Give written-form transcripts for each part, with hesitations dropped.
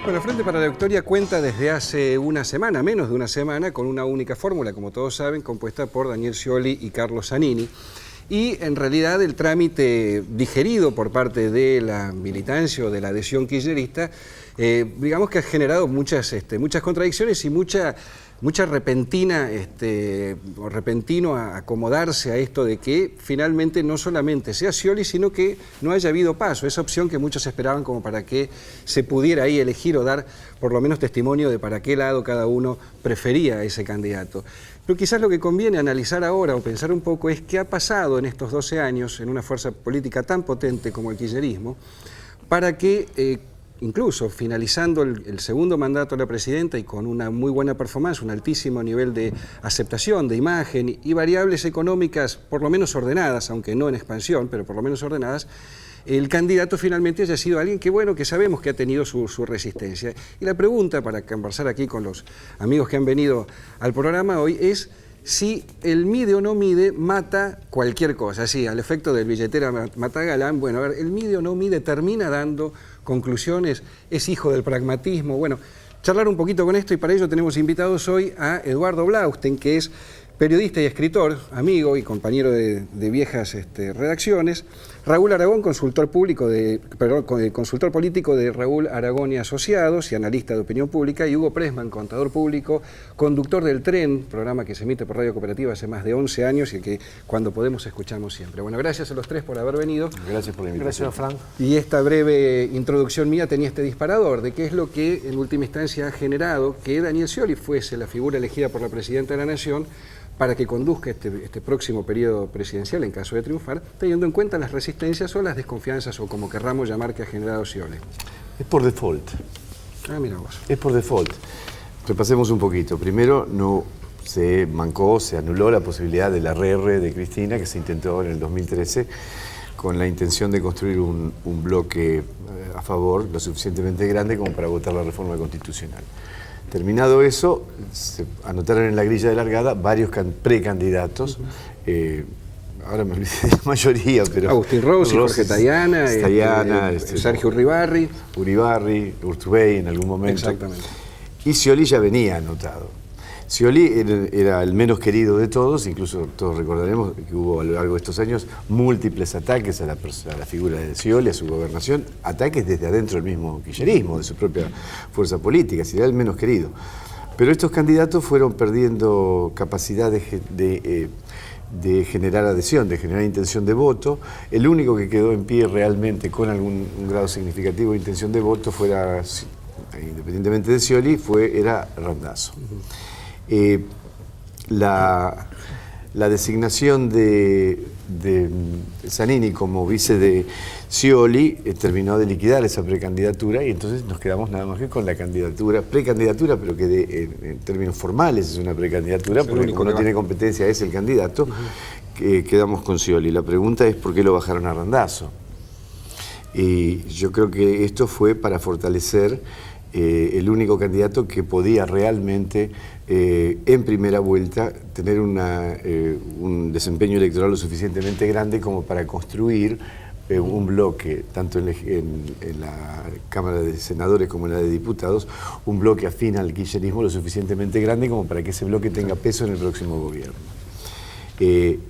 Bueno, Frente para la Victoria cuenta desde hace una semana, menos de una semana, con una única fórmula, como todos saben, compuesta por Daniel Scioli y Carlos Zanini. Y en realidad el trámite digerido por parte de la militancia o de la adhesión kirchnerista, digamos que ha generado muchas contradicciones y mucha repentina o repentino a acomodarse a esto de que finalmente no solamente sea Scioli, sino que no haya habido paso, esa opción que muchos esperaban como para que se pudiera ahí elegir o dar por lo menos testimonio de para qué lado cada uno prefería a ese candidato. Pero quizás lo que conviene analizar ahora o pensar un poco es qué ha pasado en estos 12 años en una fuerza política tan potente como el kirchnerismo para que incluso finalizando el segundo mandato de la presidenta y con una muy buena performance, un altísimo nivel de aceptación, de imagen y variables económicas por lo menos ordenadas, aunque no en expansión, pero por lo menos ordenadas, el candidato finalmente haya sido alguien que, bueno, que sabemos que ha tenido su resistencia. Y la pregunta, para conversar aquí con los amigos que han venido al programa hoy, es si el mide o no mide mata cualquier cosa. Sí, al efecto del billetera mata galán. Bueno, a ver, el mide o no mide termina dando conclusiones, es hijo del pragmatismo. Bueno, charlar un poquito con esto y para ello tenemos invitados hoy a Eduardo Blaustein, que es periodista y escritor, amigo y compañero de viejas redacciones, Raúl Aragón, consultor político de Raúl Aragón y Asociados y analista de opinión pública, y Hugo Pressman, contador público, conductor del Tren, programa que se emite por Radio Cooperativa hace más de 11 años y el que cuando podemos escuchamos siempre. Bueno, gracias a los tres por haber venido. Gracias por la invitación. Gracias, Frank. Y esta breve introducción mía tenía este disparador de qué es lo que en última instancia ha generado que Daniel Scioli fuese la figura elegida por la Presidenta de la Nación para que conduzca este próximo periodo presidencial en caso de triunfar, teniendo en cuenta las resistencias o las desconfianzas o como querramos llamar que ha generado Scioli. Es por default. Ah, mira vos. Es por default. Repasemos un poquito. Primero, no se mancó, se anuló la posibilidad del ARR de Cristina, que se intentó en el 2013, con la intención de construir un bloque a favor lo suficientemente grande como para votar la reforma constitucional. Terminado eso, se anotaron en la grilla de largada varios precandidatos. Ahora me olvidé de la mayoría, pero... Agustín Rossi, Jorge Tayana, Sergio Uribarri. Urtubey en algún momento. Exactamente. Y Scioli ya venía anotado. Scioli era el menos querido de todos, incluso todos recordaremos que hubo a lo largo de estos años múltiples ataques a la figura de Scioli, a su gobernación, ataques desde adentro del mismo kirchnerismo, de su propia fuerza política, era el menos querido. Pero estos candidatos fueron perdiendo capacidad de generar adhesión, de generar intención de voto. El único que quedó en pie realmente con un grado significativo de intención de voto fuera, independientemente de Scioli, era Randazzo. La designación de Zanini como vice de Scioli terminó de liquidar esa precandidatura y entonces nos quedamos nada más que con la precandidatura, pero que en términos formales es una precandidatura, porque como no tiene competencia es el candidato, quedamos con Scioli. La pregunta es ¿por qué lo bajaron a Randazzo? Y yo creo que esto fue para fortalecer el único candidato que podía realmente en primera vuelta tener un desempeño electoral lo suficientemente grande como para construir un bloque, tanto en la Cámara de Senadores como en la de Diputados, un bloque afín al kirchnerismo lo suficientemente grande como para que ese bloque tenga peso en el próximo gobierno.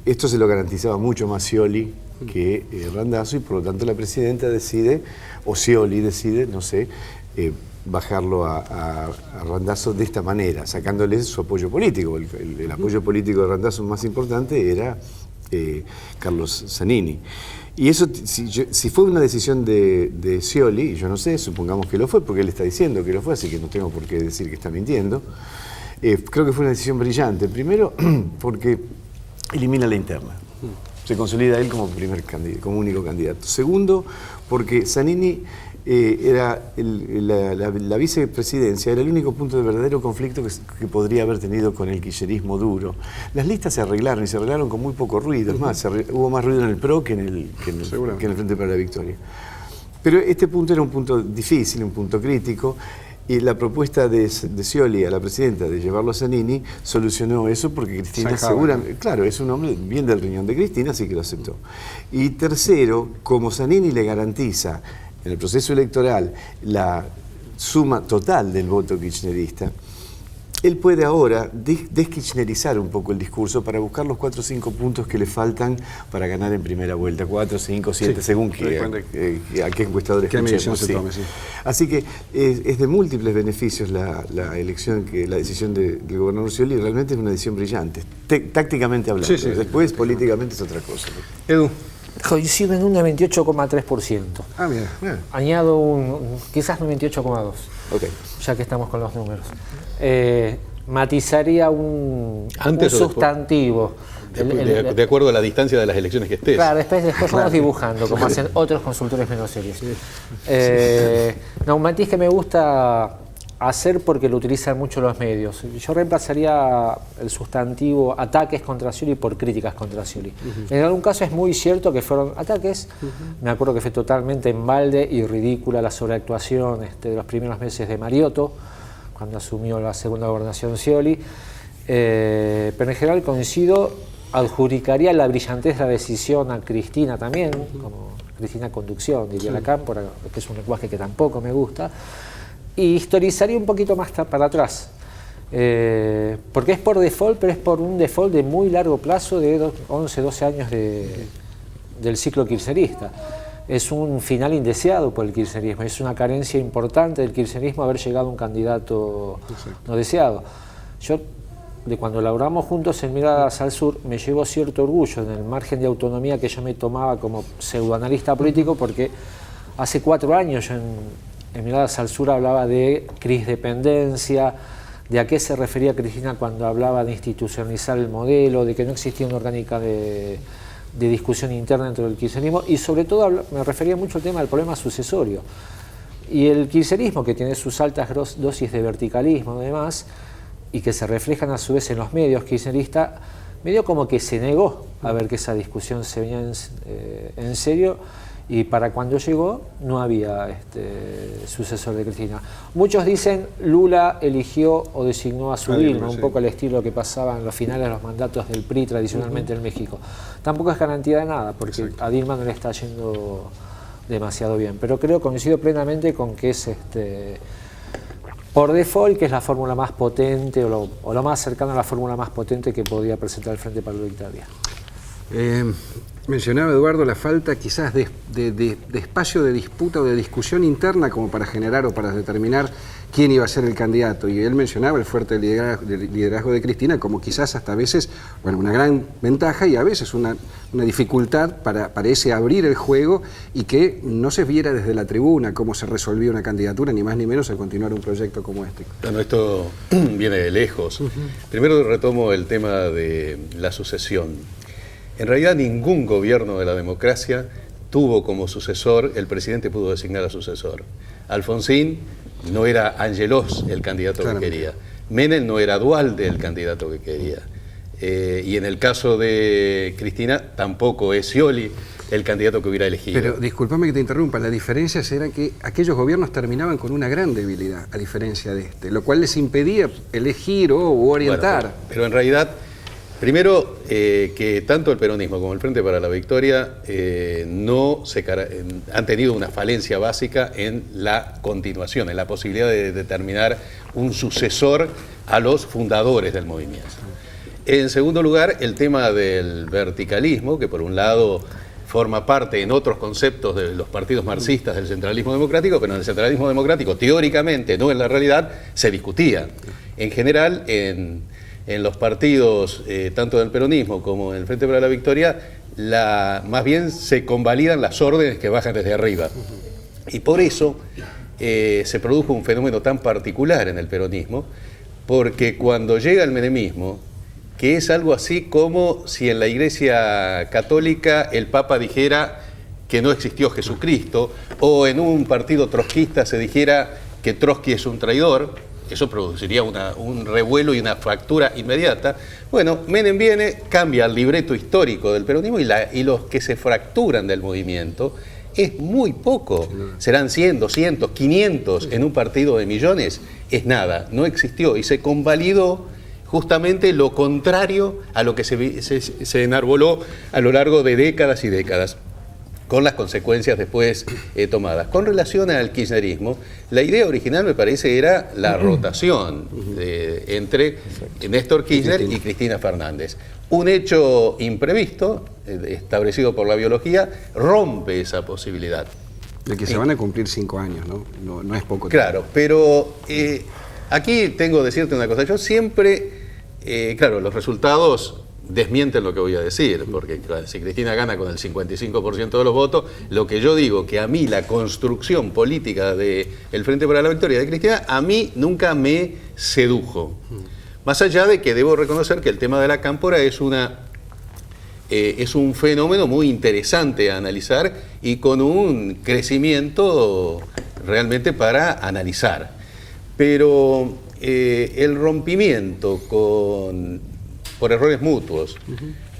Esto se lo garantizaba mucho más Scioli que Randazzo y por lo tanto la Presidenta decide, o Scioli decide, no sé, bajarlo a Randazzo de esta manera, sacándole su apoyo político. El apoyo político de Randazzo más importante era Carlos Zanini. Y eso, si fue una decisión de Scioli, y yo no sé, supongamos que lo fue, porque él está diciendo que lo fue, así que no tengo por qué decir que está mintiendo, creo que fue una decisión brillante. Primero, porque elimina la interna. Se consolida él como como único candidato. Segundo, porque Zanini era la vicepresidencia, era el único punto de verdadero conflicto que podría haber tenido con el kirchnerismo duro. Las listas se arreglaron y se arreglaron con muy poco ruido. Es más, hubo más ruido en el PRO que en el Frente para la Victoria. Pero este punto era un punto difícil, un punto crítico. Y la propuesta de Scioli a la presidenta de llevarlo a Zanini solucionó eso porque Cristina seguramente, claro, es un hombre bien del riñón de Cristina, así que lo aceptó. Y tercero, como Zanini le garantiza en el proceso electoral la suma total del voto kirchnerista, él puede ahora deskirchnerizar un poco el discurso para buscar los 4 o 5 puntos que le faltan para ganar en primera vuelta, 4, 5, 7, sí, según a qué encuestadores escuchemos. Sí. Sí. Así que es de múltiples beneficios la decisión del gobernador Scioli, realmente es una decisión brillante, tácticamente hablando. Sí, sí, después políticamente es otra cosa. Edu. Coincido en un 98,3%. Ah, mira. Añado quizás 98,2%. Okay. Ya que estamos con los números. Matizaría un sustantivo. De acuerdo a la distancia de las elecciones que estés. Claro, después vamos dibujando, como hacen otros consultores menos serios. Un matiz que me gusta hacer porque lo utilizan mucho los medios. Yo reemplazaría el sustantivo ataques contra Scioli por críticas contra Scioli. En algún caso es muy cierto que fueron ataques. Me acuerdo que fue totalmente en balde y ridícula la sobreactuación de los primeros meses de Mariotto, cuando asumió la segunda gobernación Scioli. Pero en general coincido, adjudicaría la brillantez de la decisión a Cristina también, como Cristina Conducción, diría la Cámpora, que es un lenguaje que tampoco me gusta. Y historizaría un poquito más para atrás, porque es por default, pero es por un default de muy largo plazo, de 11, 12 años del ciclo kirchnerista. Es un final indeseado por el kirchnerismo, es una carencia importante del kirchnerismo haber llegado a un candidato no deseado. Yo, de cuando laboramos juntos en Miradas al Sur, me llevo cierto orgullo en el margen de autonomía que yo me tomaba como pseudoanalista político, porque hace 4 años yo en Miradas al Sur hablaba de crisdependencia, de a qué se refería Cristina cuando hablaba de institucionalizar el modelo, de que no existía una orgánica de discusión interna dentro del kirchnerismo, y sobre todo me refería mucho al tema del problema sucesorio. Y el kirchnerismo, que tiene sus altas dosis de verticalismo y demás, y que se reflejan a su vez en los medios kirchneristas, medio como que se negó a ver que esa discusión se venía en serio, y para cuando llegó no había sucesor de Cristina. Muchos dicen Lula eligió o designó a su Dilma, un poco al estilo que pasaba en los finales de los mandatos del PRI tradicionalmente en México. Tampoco es garantía de nada, porque a Dilma no le está yendo demasiado bien. Pero coincido plenamente con que es por default, que es la fórmula más potente o lo más cercano a la fórmula más potente que podía presentar el Frente para la Victoria. Mencionaba Eduardo la falta quizás de espacio de disputa o de discusión interna como para generar o para determinar quién iba a ser el candidato, y él mencionaba el fuerte liderazgo de Cristina como quizás hasta a veces, una gran ventaja y a veces una dificultad para ese abrir el juego y que no se viera desde la tribuna cómo se resolvía una candidatura, ni más ni menos al continuar un proyecto como este. Bueno, esto viene de lejos. Primero retomo el tema de la sucesión. En realidad ningún gobierno de la democracia tuvo como sucesor, el presidente pudo designar a sucesor. Alfonsín no era Angelós el candidato que quería. Menem no era Duhalde el candidato que quería. Y en el caso de Cristina tampoco es Scioli el candidato que hubiera elegido. Pero discúlpame que te interrumpa, las diferencias eran que aquellos gobiernos terminaban con una gran debilidad, a diferencia de lo cual les impedía elegir o orientar. Pero en realidad, primero, que tanto el peronismo como el Frente para la Victoria han tenido una falencia básica en la continuación, en la posibilidad de determinar un sucesor a los fundadores del movimiento. En segundo lugar, el tema del verticalismo, que por un lado forma parte en otros conceptos de los partidos marxistas del centralismo democrático, pero en el centralismo democrático, teóricamente, no en la realidad, se discutía. En general, en los partidos, tanto del peronismo como del Frente para la Victoria, más bien se convalidan las órdenes que bajan desde arriba. Y por eso se produjo un fenómeno tan particular en el peronismo, porque cuando llega el menemismo, que es algo así como si en la Iglesia Católica el Papa dijera que no existió Jesucristo, o en un partido trotskista se dijera que Trotsky es un traidor. Eso produciría un revuelo y una fractura inmediata. Bueno, Menem viene, cambia el libreto histórico del peronismo y los que se fracturan del movimiento es muy poco. Serán 100, 200, 500 en un partido de millones. Es nada, no existió y se convalidó justamente lo contrario a lo que se enarboló a lo largo de décadas y décadas, con las consecuencias después tomadas. Con relación al kirchnerismo, la idea original me parece era la rotación entre Néstor Kirchner y Cristina Fernández. Un hecho imprevisto, establecido por la biología, rompe esa posibilidad. De que se van a cumplir 5 años, ¿no? No es poco tiempo. Claro, pero aquí tengo que decirte una cosa. Yo siempre, claro, los resultados desmienten lo que voy a decir, porque claro, si Cristina gana con el 55% de los votos, lo que yo digo, que a mí la construcción política del Frente para la Victoria de Cristina, a mí nunca me sedujo. Más allá de que debo reconocer que el tema de la cámpora es un fenómeno muy interesante a analizar y con un crecimiento realmente para analizar. Pero el rompimiento por errores mutuos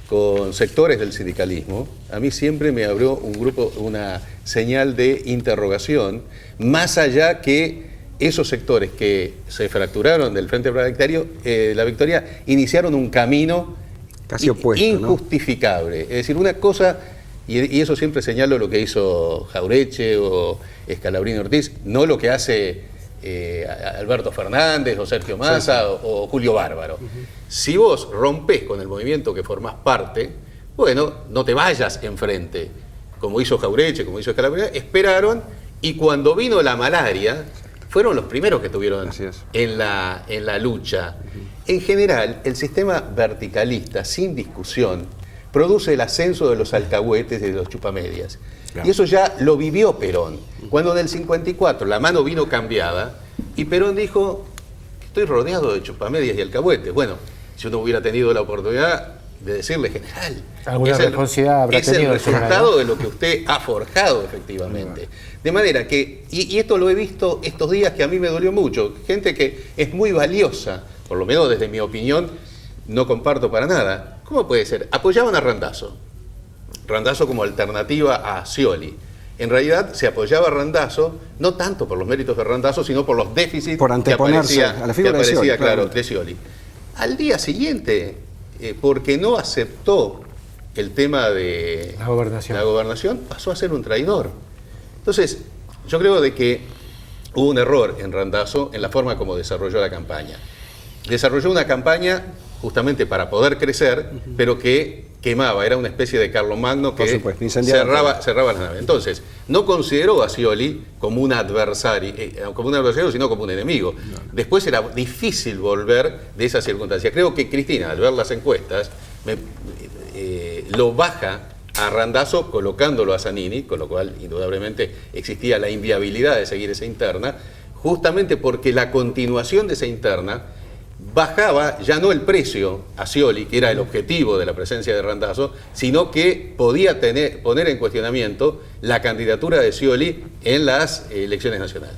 con sectores del sindicalismo, a mí siempre me abrió una señal de interrogación, más allá que esos sectores que se fracturaron del Frente para la Victoria iniciaron un camino casi opuesto, injustificable. Es decir, una cosa, y eso siempre señalo lo que hizo Jauretche o Scalabrini Ortiz, no lo que hace Alberto Fernández o Sergio Massa o Julio Bárbaro. Si vos rompés con el movimiento que formás parte, bueno, no te vayas enfrente, como hizo Jauretche, como hizo Scalabrini, esperaron y cuando vino la malaria, fueron los primeros que estuvieron en la lucha. En general, el sistema verticalista, sin discusión, produce el ascenso de los alcahuetes y de los chupamedias. Claro. Y eso ya lo vivió Perón. Cuando en el 54 la mano vino cambiada y Perón dijo, estoy rodeado de chupamedias y alcahuetes. Bueno, si uno hubiera tenido la oportunidad de decirle, general, alguna responsabilidad habrá tenido el resultado de lo que usted ha forjado efectivamente. De manera que, y esto lo he visto estos días que a mí me dolió mucho, gente que es muy valiosa, por lo menos desde mi opinión, no comparto para nada. ¿Cómo puede ser? Apoyaban a Randazzo como alternativa a Scioli. En realidad se apoyaba a Randazzo, no tanto por los méritos de Randazzo, sino por los déficits por anteponerse que a la figura de Scioli, claro, de Scioli. Al día siguiente, porque no aceptó el tema de la gobernación, pasó a ser un traidor. Entonces, yo creo de que hubo un error en Randazzo en la forma como desarrolló la campaña. Desarrolló una campaña justamente para poder crecer, pero que quemaba, era una especie de Carlomagno que cerraba la nave. Entonces, no consideró a Scioli como un adversario, sino como un enemigo. No. Después era difícil volver de esa circunstancia. Creo que Cristina, al ver las encuestas, lo baja a Randazzo colocándolo a Zanini, con lo cual indudablemente existía la inviabilidad de seguir esa interna, justamente porque la continuación de esa interna bajaba ya no el precio a Scioli, que era el objetivo de la presencia de Randazzo, sino que podía poner en cuestionamiento la candidatura de Scioli en las elecciones nacionales.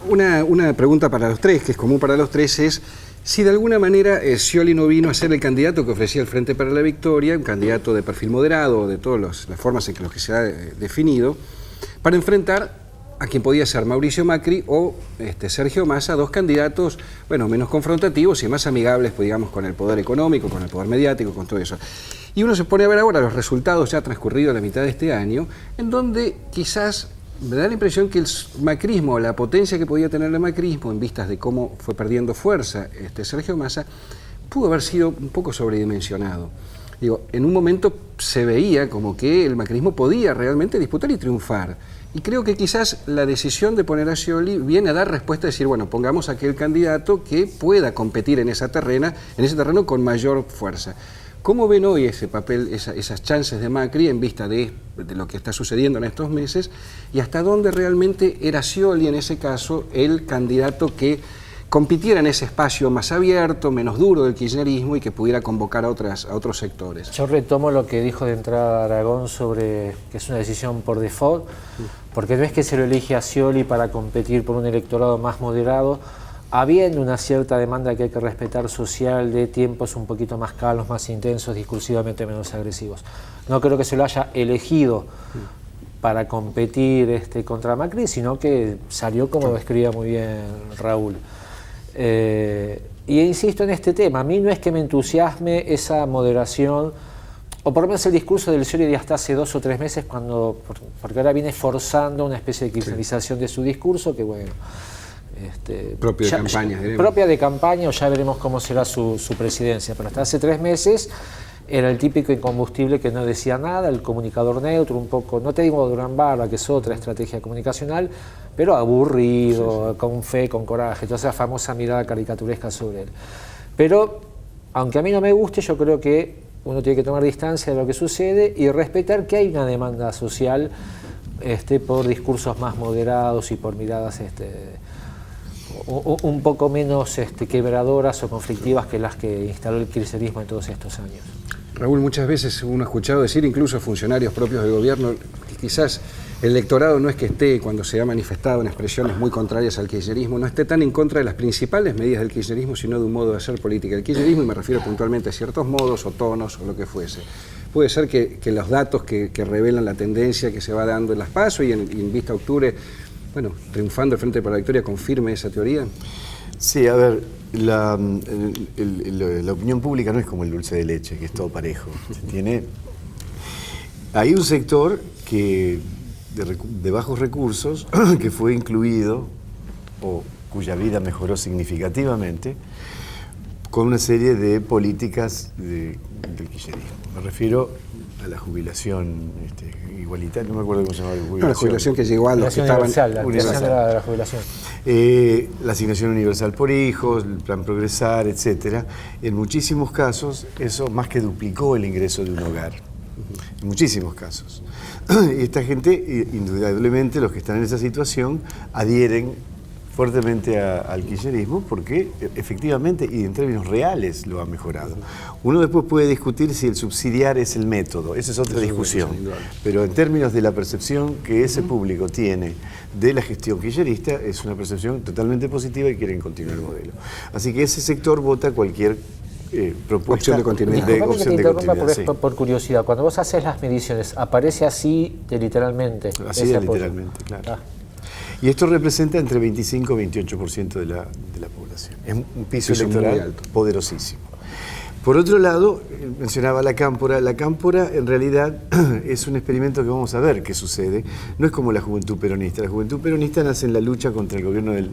Una pregunta para los tres, que es común para los tres, es si de alguna manera Scioli no vino a ser el candidato que ofrecía el Frente para la Victoria, un candidato de perfil moderado, de todas las formas en que se ha definido, para enfrentar a quien podía ser Mauricio Macri o Sergio Massa, dos candidatos, bueno, menos confrontativos y más amigables, pues, digamos, con el poder económico, con el poder mediático, con todo eso. Y uno se pone a ver ahora los resultados ya transcurridos la mitad de este año, en donde quizás me da la impresión que el macrismo, la potencia que podía tener el macrismo, en vistas de cómo fue perdiendo fuerza Sergio Massa, pudo haber sido un poco sobredimensionado. Digo, en un momento se veía como que el macrismo podía realmente disputar y triunfar. Y creo que quizás la decisión de poner a Scioli viene a dar respuesta a decir, bueno, pongamos a aquel candidato que pueda competir en ese terreno con mayor fuerza. ¿Cómo ven hoy ese papel, esas chances de Macri en vista de lo que está sucediendo en estos meses? ¿Y hasta dónde realmente era Scioli en ese caso el candidato que compitiera en ese espacio más abierto, menos duro del kirchnerismo y que pudiera convocar a otros sectores? Yo retomo lo que dijo de entrada Aragón sobre que es una decisión por default, porque no es que se lo elige a Scioli para competir por un electorado más moderado, habiendo una cierta demanda que hay que respetar social de tiempos un poquito más calmos, más intensos, discursivamente menos agresivos. No creo que se lo haya elegido para competir contra Macri, sino que salió como lo escribía muy bien Raúl. Y insisto en este tema, a mí no es que me entusiasme esa moderación, o por lo menos el discurso del Scioli de hasta hace 2 o 3 meses, porque ahora viene forzando una especie de kirchnerización de su discurso, que bueno... propio de campaña. Propia de campaña, o ya veremos cómo será su presidencia, pero hasta hace 3 meses era el típico incombustible que no decía nada, el comunicador neutro, un poco, no te digo Durán Barba, que es otra estrategia comunicacional, pero aburrido, con fe, con coraje, toda esa famosa mirada caricaturesca sobre él. Pero, aunque a mí no me guste, yo creo que uno tiene que tomar distancia de lo que sucede y respetar que hay una demanda social por discursos más moderados y por miradas un poco menos quebradoras o conflictivas que las que instaló el kirchnerismo en todos estos años. Raúl, muchas veces uno ha escuchado decir, incluso funcionarios propios del gobierno, que quizás el electorado no es que esté, cuando se ha manifestado en expresiones muy contrarias al kirchnerismo, no esté tan en contra de las principales medidas del kirchnerismo, sino de un modo de hacer política del kirchnerismo, y me refiero puntualmente a ciertos modos o tonos o lo que fuese. Puede ser que los datos que revelan la tendencia que se va dando en las PASO y en vista a octubre, bueno, triunfando el Frente para la Victoria, ¿confirme esa teoría? Sí, a ver, la opinión pública no es como el dulce de leche, que es todo parejo. Hay un sector de bajos recursos que fue incluido, o cuya vida mejoró significativamente, con una serie de políticas del kirchnerismo. Me refiero a la jubilación igualitaria, no me acuerdo cómo se llama la jubilación. No, la jubilación que llegó a los que estaban... La jubilación. La asignación universal por hijos, el plan Progresar, etcétera. En muchísimos casos eso más que duplicó el ingreso de un hogar. En muchísimos casos. Y esta gente, indudablemente, los que están en esa situación, adhieren fuertemente al kirchnerismo porque efectivamente y en términos reales lo ha mejorado. Uno después puede discutir si el subsidiar es el método, esa es otra discusión, pero en términos de la percepción que ese público tiene de la gestión kirchnerista es una percepción totalmente positiva y quieren continuar el modelo. Así que ese sector vota cualquier propuesta opción de continuidad. Por curiosidad, cuando vos haces las mediciones, ¿aparece así de literalmente? Así de literalmente, claro. Y esto representa entre 25 y 28% de la población. Es un piso electoral poderosísimo. Por otro lado, mencionaba la Cámpora. La Cámpora en realidad es un experimento que vamos a ver qué sucede. No es como la Juventud Peronista. La Juventud Peronista nace en la lucha contra el gobierno del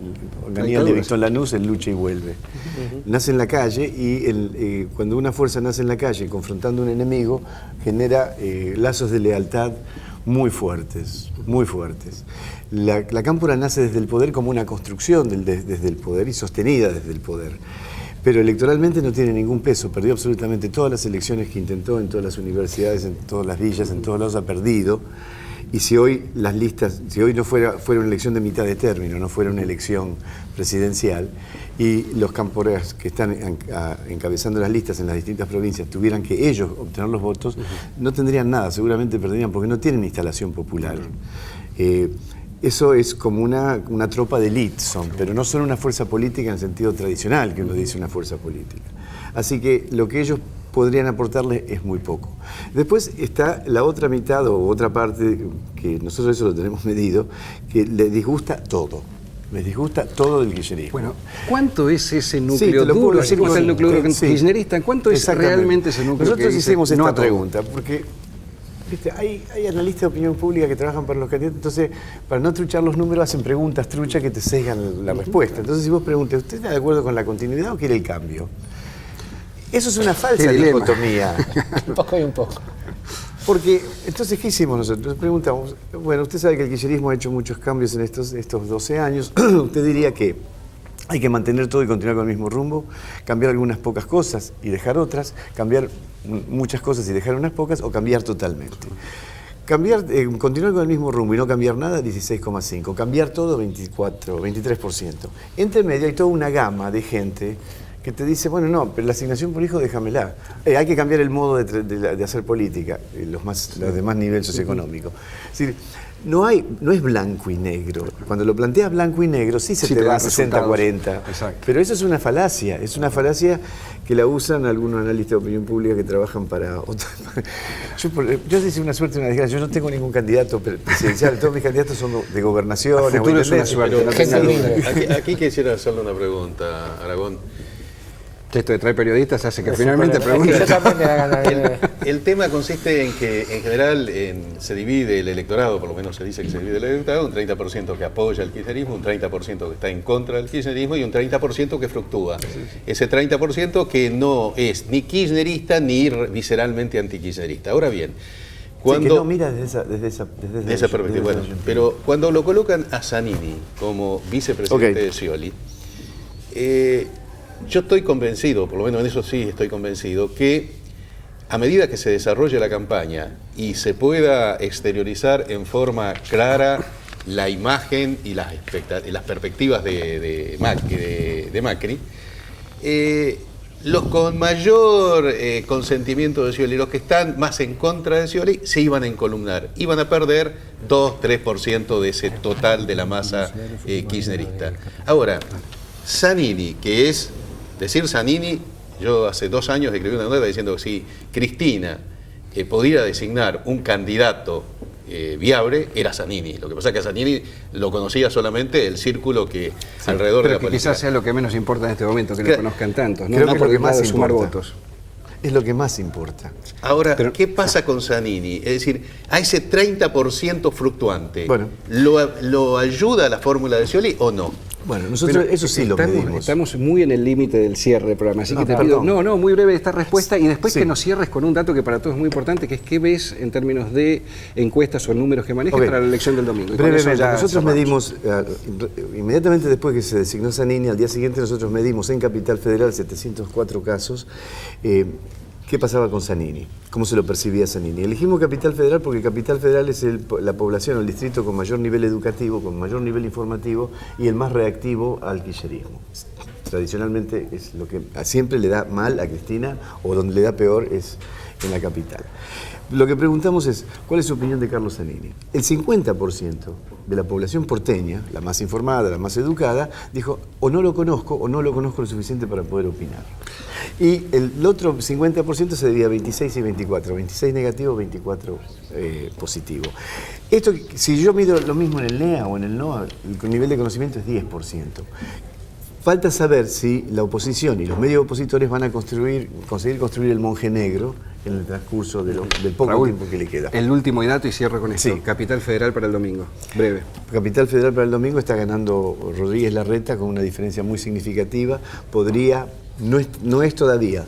Aníbal de Víctor Lanús, en lucha y vuelve. Nace en la calle y cuando una fuerza nace en la calle confrontando a un enemigo, genera lazos de lealtad muy fuertes, muy fuertes. La Cámpora nace desde el poder como una construcción desde el poder y sostenida desde el poder. Pero electoralmente no tiene ningún peso, perdió absolutamente todas las elecciones que intentó en todas las universidades, en todas las villas, en todos lados ha perdido. Y si hoy las listas, si hoy no fuera una elección de mitad de término, no fuera una elección presidencial, y los cámporas que están encabezando las listas en las distintas provincias tuvieran que ellos obtener los votos, no tendrían nada, seguramente perderían, porque no tienen instalación popular. Eso es como una tropa de élite, pero no son una fuerza política en el sentido tradicional que uno dice una fuerza política. Así que lo que ellos podrían aportarle es muy poco. Después está la otra mitad o otra parte, que nosotros eso lo tenemos medido, que le disgusta todo. Les disgusta todo del kirchnerismo. Bueno, ¿cuánto es ese núcleo duro? Así como está el núcleo kirchnerista, ¿cuánto es realmente ese núcleo? Nosotros hicimos esta pregunta, porque hay analistas de opinión pública que trabajan para los candidatos, entonces, para no truchar los números, hacen preguntas truchas que te sesgan la respuesta. Entonces, si vos preguntas, ¿usted está de acuerdo con la continuidad o quiere el cambio? Eso es una falsa dicotomía. Un poco y un poco. Porque, entonces, ¿qué hicimos nosotros? Preguntamos, bueno, usted sabe que el kirchnerismo ha hecho muchos cambios en estos 12 años. ¿Usted diría que hay que mantener todo y continuar con el mismo rumbo? ¿Cambiar algunas pocas cosas y dejar otras? ¿Cambiar muchas cosas y dejar unas pocas? ¿O cambiar totalmente? Continuar con el mismo rumbo y no cambiar nada, 16,5. Cambiar todo, 23%. Entre medio hay toda una gama de gente que te dice, bueno, no, pero la asignación por hijo déjamela. Hay que cambiar el modo de hacer política, los de más nivel socioeconómico. Es decir, no es blanco y negro. Cuando lo planteas blanco y negro, sí se te va a 60-40. Pero eso es una falacia que la usan algunos analistas de opinión pública que trabajan para otros. Yo hice una suerte, una desgracia. Yo no tengo ningún candidato presidencial, todos mis candidatos son de gobernación. El futuro es una suerte. Aquí quisiera hacerle una pregunta, Aragón. Esto de traer periodistas hace que finalmente pregunten. El tema consiste en que, en general, se divide el electorado, por lo menos se dice que se divide el electorado, un 30% que apoya el kirchnerismo, un 30% que está en contra del kirchnerismo y un 30% que fluctúa. Ese 30% que no es ni kirchnerista ni visceralmente antikirchnerista. Ahora bien, cuando... Sí, que no mira desde esa perspectiva. Bueno, pero cuando lo colocan a Zanini como vicepresidente de Scioli, yo estoy convencido, por lo menos en eso sí estoy convencido, que a medida que se desarrolle la campaña y se pueda exteriorizar en forma clara la imagen y las perspectivas de Macri, los con mayor consentimiento de Scioli, los que están más en contra de Scioli, se iban a encolumnar, iban a perder 2-3% de ese total de la masa kirchnerista. Ahora, Zanini, que es... Decir Zanini, yo hace 2 años escribí una nota diciendo que si Cristina podía designar un candidato viable, era Zanini. Lo que pasa es que a Zanini lo conocía solamente el círculo que alrededor de la política. Quizás sea lo que menos importa en este momento, que lo conozcan tantos, ¿no? Creo No que porque lo que más pueda sumar importa. votos. Es lo que más importa. Ahora, ¿qué pasa con Zanini? Es decir, a ese 30% fluctuante, bueno, ¿lo ayuda la fórmula de Scioli o no? Bueno, nosotros eso sí lo medimos. Estamos muy en el límite del cierre del programa, así que te pido, muy breve esta respuesta y después que nos cierres con un dato que para todos es muy importante, que es qué ves en términos de encuestas o números que manejas para la elección del domingo. Brevemente, nosotros medimos, inmediatamente después que se designó Zanini, al día siguiente nosotros medimos en Capital Federal 704 casos, ¿qué pasaba con Zanini? ¿Cómo se lo percibía Zanini? Elegimos Capital Federal porque Capital Federal es la población, el distrito con mayor nivel educativo, con mayor nivel informativo y el más reactivo al kirchnerismo. Tradicionalmente es lo que siempre le da mal a Cristina, o donde le da peor es en la capital. Lo que preguntamos es, ¿cuál es su opinión de Carlos Zanini? El 50% de la población porteña, la más informada, la más educada, dijo, o no lo conozco lo suficiente para poder opinar. Y el otro 50% se debía a 26 y 24, 26 negativo, 24 positivo. Esto, si yo mido lo mismo en el NEA o en el NOA, el nivel de conocimiento es 10%. Falta saber si la oposición y los medios opositores van a conseguir construir el monje negro en el transcurso del poco tiempo que le queda. El último dato y cierro con esto. Sí. Capital Federal para el domingo. Breve. Capital Federal para el domingo está ganando Rodríguez Larreta con una diferencia muy significativa. No es todavía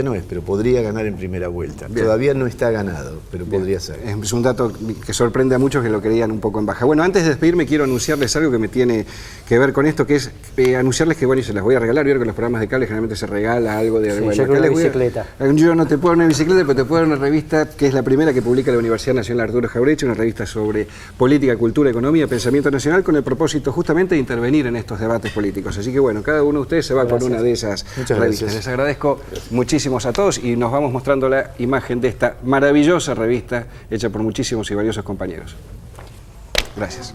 no es, pero podría ganar en primera vuelta. Bien. Todavía no está ganado, pero podría ser. Es un dato que sorprende a muchos que lo querían un poco en baja. Bueno, antes de despedirme quiero anunciarles algo que me tiene que ver con esto, que es anunciarles que, bueno, y se las voy a regalar. Vieron que en los programas de cable generalmente se regala algo de... Sí, bueno, yo una bicicleta. Yo no te puedo dar una bicicleta, pero te puedo dar una revista que es la primera que publica la Universidad Nacional Arturo Jauretche, una revista sobre política, cultura, economía, pensamiento nacional, con el propósito justamente de intervenir en estos debates políticos. Así que, bueno, cada uno de ustedes se va con una de esas revistas. Les agradezco muchísimos a todos y nos vamos mostrando la imagen de esta maravillosa revista hecha por muchísimos y valiosos compañeros. Gracias.